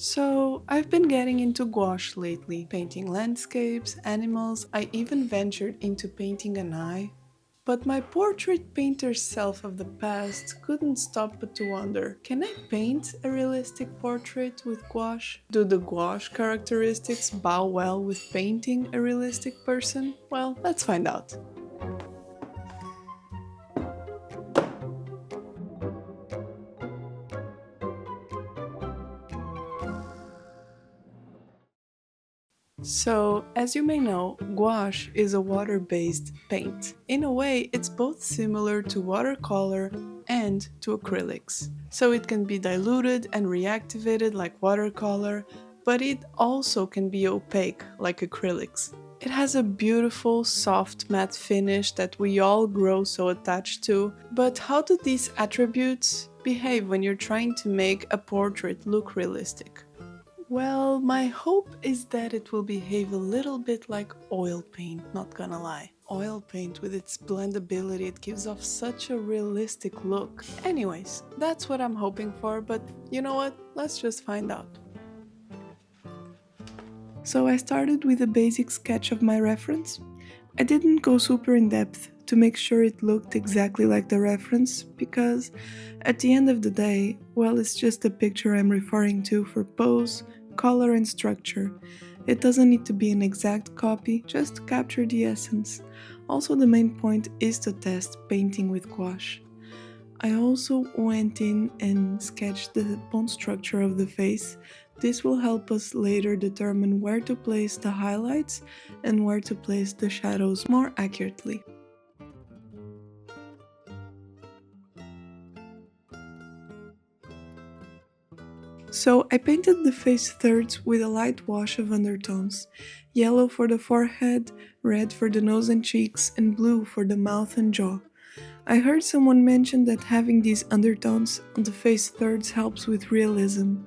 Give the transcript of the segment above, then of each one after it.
So, I've been getting into gouache lately, painting landscapes, animals, I even ventured into painting an eye. But my portrait painter self of the past couldn't stop but to wonder, can I paint a realistic portrait with gouache? Do the gouache characteristics bow well with painting a realistic person? Well, let's find out. So, as you may know, gouache is a water based paint. In a way, it's both similar to watercolor and to acrylics. So, it can be diluted and reactivated like watercolor, but it also can be opaque like acrylics. It has a beautiful, soft matte finish that we all grow so attached to, but how do these attributes behave when you're trying to make a portrait look realistic? Well, my hope is that it will behave a little bit like oil paint, not gonna lie. Oil paint with its blendability, it gives off such a realistic look. Anyways, that's what I'm hoping for, but you know what? Let's just find out. So I started with a basic sketch of my reference. I didn't go super in depth to make sure it looked exactly like the reference because at the end of the day, well, it's just a picture I'm referring to for pose, color, and structure. It doesn't need to be an exact copy, just capture the essence. Also, the main point is to test painting with gouache. I also went in and sketched the bone structure of the face. This will help us later determine where to place the highlights and where to place the shadows more accurately. So I painted the face thirds with a light wash of undertones, yellow for the forehead, red for the nose and cheeks, and blue for the mouth and jaw. I heard someone mention that having these undertones on the face thirds helps with realism.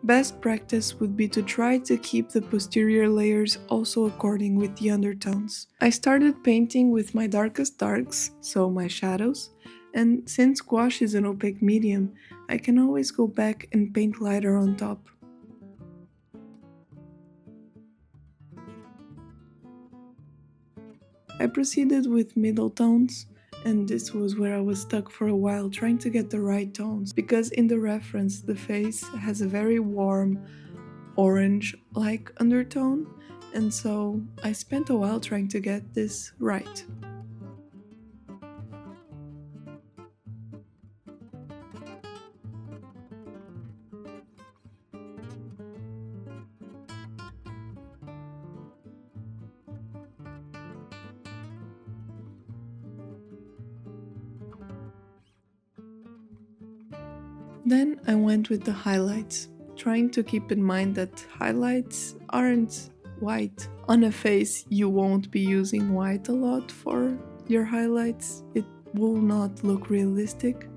Best practice would be to try to keep the posterior layers also according with the undertones. I started painting with my darkest darks, so my shadows, and since gouache is an opaque medium, I can always go back and paint lighter on top. I proceeded with middle tones, and this was where I was stuck for a while trying to get the right tones because in the reference the face has a very warm orange like undertone, and so I spent a while trying to get this right. Then I went with the highlights, trying to keep in mind that highlights aren't white. On a face, you won't be using white a lot for your highlights. It will not look realistic,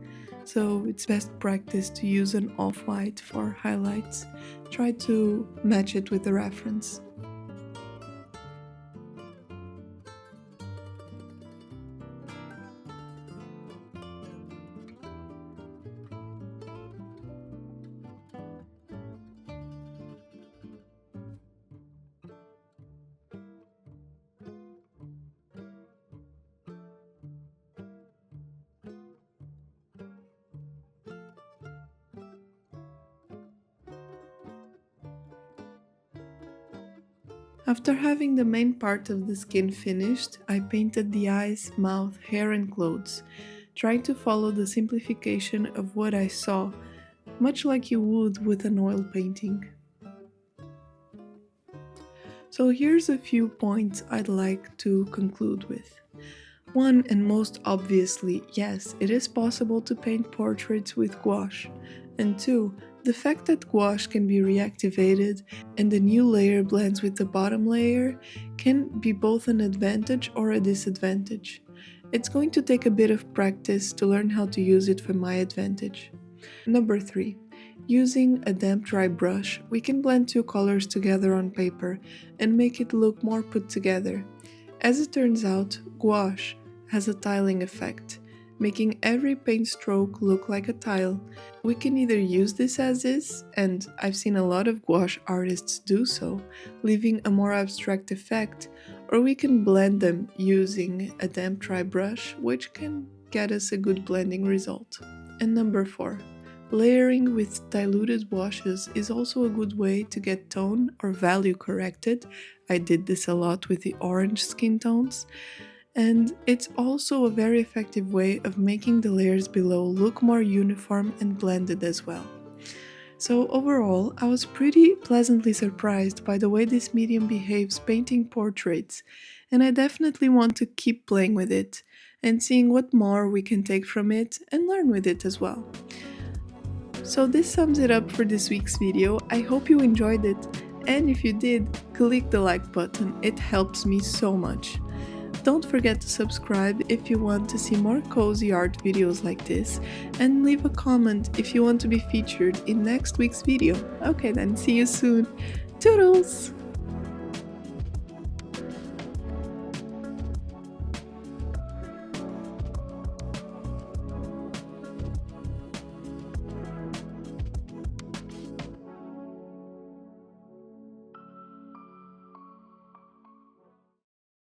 so it's best practice to use an off-white for highlights. Try to match it with the reference. After having the main part of the skin finished, I painted the eyes, mouth, hair and clothes, trying to follow the simplification of what I saw, much like you would with an oil painting. So here's a few points I'd like to conclude with. One, and most obviously, yes, it is possible to paint portraits with gouache. And two, the fact that gouache can be reactivated and the new layer blends with the bottom layer can be both an advantage or a disadvantage. It's going to take a bit of practice to learn how to use it for my advantage. Number 3. Using a damp dry brush, we can blend two colors together on paper and make it look more put together. As it turns out, gouache has a tiling effect, making every paint stroke look like a tile. We can either use this as is, and I've seen a lot of gouache artists do so, leaving a more abstract effect, or we can blend them using a damp dry brush, which can get us a good blending result. And number 4. Layering with diluted washes is also a good way to get tone or value corrected. I did this a lot with the orange skin tones. And it's also a very effective way of making the layers below look more uniform and blended as well. So overall, I was pretty pleasantly surprised by the way this medium behaves painting portraits, and I definitely want to keep playing with it and seeing what more we can take from it and learn with it as well. So this sums it up for this week's video. I hope you enjoyed it, and if you did, click the like button, it helps me so much. Don't forget to subscribe if you want to see more cozy art videos like this, and leave a comment if you want to be featured in next week's video. Okay then, see you soon. Toodles!